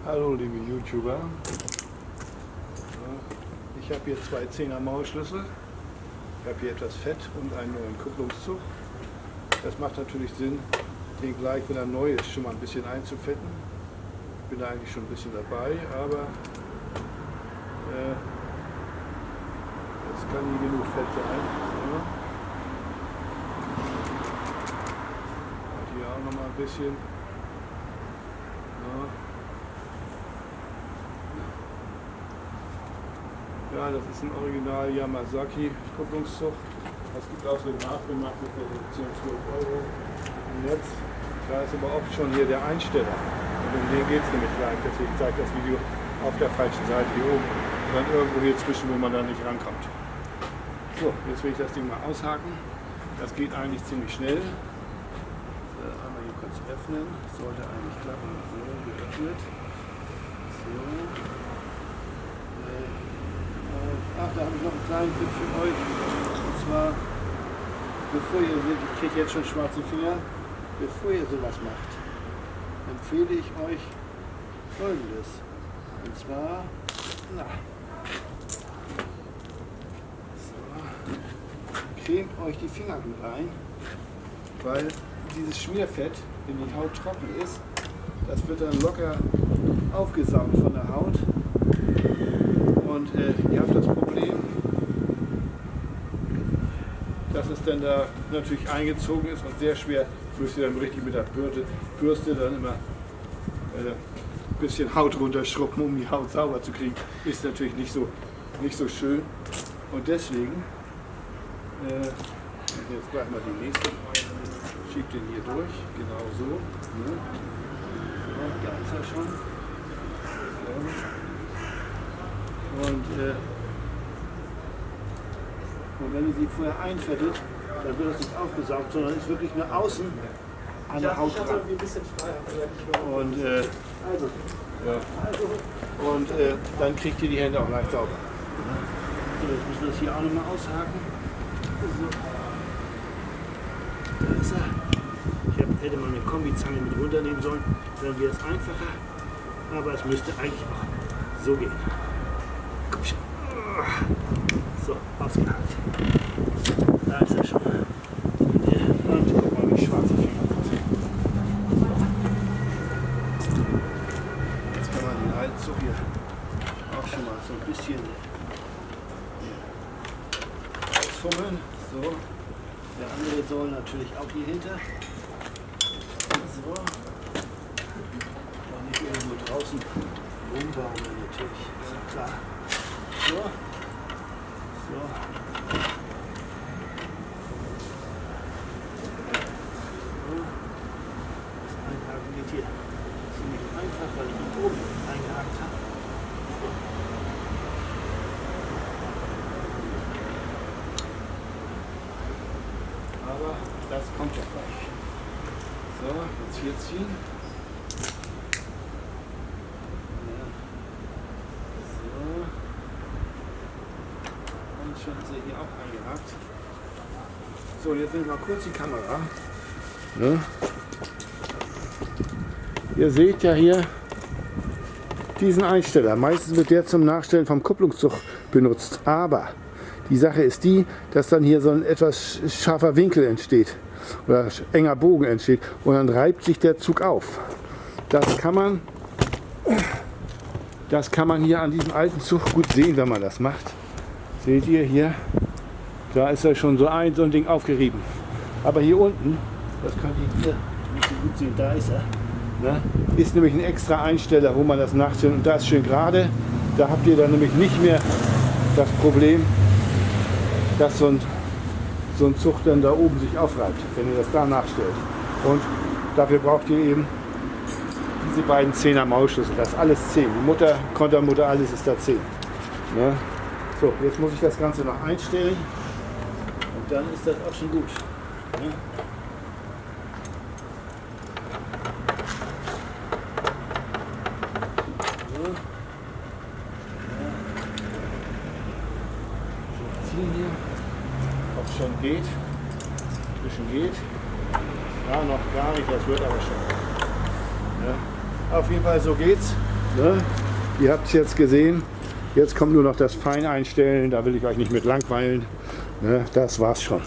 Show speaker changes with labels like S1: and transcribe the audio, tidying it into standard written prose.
S1: Hallo liebe YouTuber, ich habe hier zwei 10er Maulschlüssel, ich habe hier etwas Fett und einen neuen Kupplungszug. Das macht natürlich Sinn, den gleich, wenn er neu ist, schon mal ein bisschen einzufetten. Ich bin da eigentlich schon ein bisschen dabei, aber es kann nie genug Fett sein. Ja. Und hier auch noch mal ein bisschen. Ja, das ist ein Original Yamazaki Kupplungszug. Das gibt auch so nachgemacht mit der Reduktion 12 € im Netz. Da ist aber oft schon hier der Einsteller. Und um den geht es nämlich gleich. Deswegen zeigt das Video auf der falschen Seite hier oben. Und dann irgendwo hier zwischen, wo man da nicht rankommt. So, jetzt will ich das Ding mal aushaken. Das geht eigentlich ziemlich schnell. So, einmal hier kurz öffnen. Sollte eigentlich klappen. So, geöffnet. So. Ach, da habe ich noch einen kleinen Tipp für euch. Und zwar, bevor ihr seht, ich kriege jetzt schon schwarze Finger, bevor ihr sowas macht, empfehle ich euch Folgendes. Und zwar, cremt euch die Finger gut ein, weil dieses Schmierfett, wenn die Haut trocken ist, das wird dann locker aufgesaugt von der Haut. Und ihr habt das Problem, dass es dann da natürlich eingezogen ist und sehr schwer, müsst ihr dann richtig mit der Bürste dann immer ein bisschen Haut runterschrubben, um die Haut sauber zu kriegen. Ist natürlich nicht so schön. Und deswegen, jetzt gleich mal die nächste, schiebt den hier durch, genau so. Ne? So, da ist er schon. So. Und wenn ihr sie vorher einfettet, dann wird das nicht aufgesaugt, sondern ist wirklich nur außen an der Haut dran. Und, dann kriegt ihr die Hände auch leicht sauber. So, jetzt müssen wir das hier auch nochmal aushaken. So. Da ist er. Hätte man eine Kombizange mit runternehmen sollen, dann wäre es einfacher. Aber es müsste eigentlich auch so gehen. So, ausgehakt. Da ist er schon. Und guck mal, wie schwarze Finger aussehen. Jetzt kann man den alten Zug hier auch schon mal so ein bisschen ausfummeln. So. Der andere soll natürlich auch hier hinter. So. Und nicht irgendwo draußen rumbaumeln natürlich. Ist ja klar. So. So. Das Einhaken geht hier ziemlich einfach, weil ich ihn oben eingehakt habe. Aber das kommt ja gleich. So, jetzt hier ziehen. Schon ist er hier auch eingehakt. So, jetzt nehme ich mal kurz die Kamera. Ne? Ihr seht ja hier diesen Einsteller. Meistens wird der zum Nachstellen vom Kupplungszug benutzt. Aber die Sache ist die, dass dann hier so ein etwas scharfer Winkel entsteht oder enger Bogen entsteht und dann reibt sich der Zug auf. Das kann man hier an diesem alten Zug gut sehen, wenn man das macht. Seht ihr hier, da ist ja schon so ein Ding aufgerieben. Aber hier unten, das könnt ihr hier nicht so gut sehen, da ist er. Ne? Ist nämlich ein extra Einsteller, wo man das nachstellt. Und da ist schön gerade. Da habt ihr dann nämlich nicht mehr das Problem, dass so ein Zug dann da oben sich aufreibt, wenn ihr das da nachstellt. Und dafür braucht ihr eben diese beiden 10er Maulschlüssel. Das ist alles 10. Die Mutter, Kontermutter, alles ist da 10. Ne? So, jetzt muss ich das Ganze noch einstellen und dann ist das auch schon gut. Ja. So. Ja. So, ziehen hier, ob es schon geht, zwischen geht. Ja, noch gar nicht, das wird aber schon. Ja. Auf jeden Fall, so geht's. Ne? Ihr habt es jetzt gesehen. Jetzt kommt nur noch das Feineinstellen. Da will ich euch nicht mit langweilen. Ne? Das war's schon.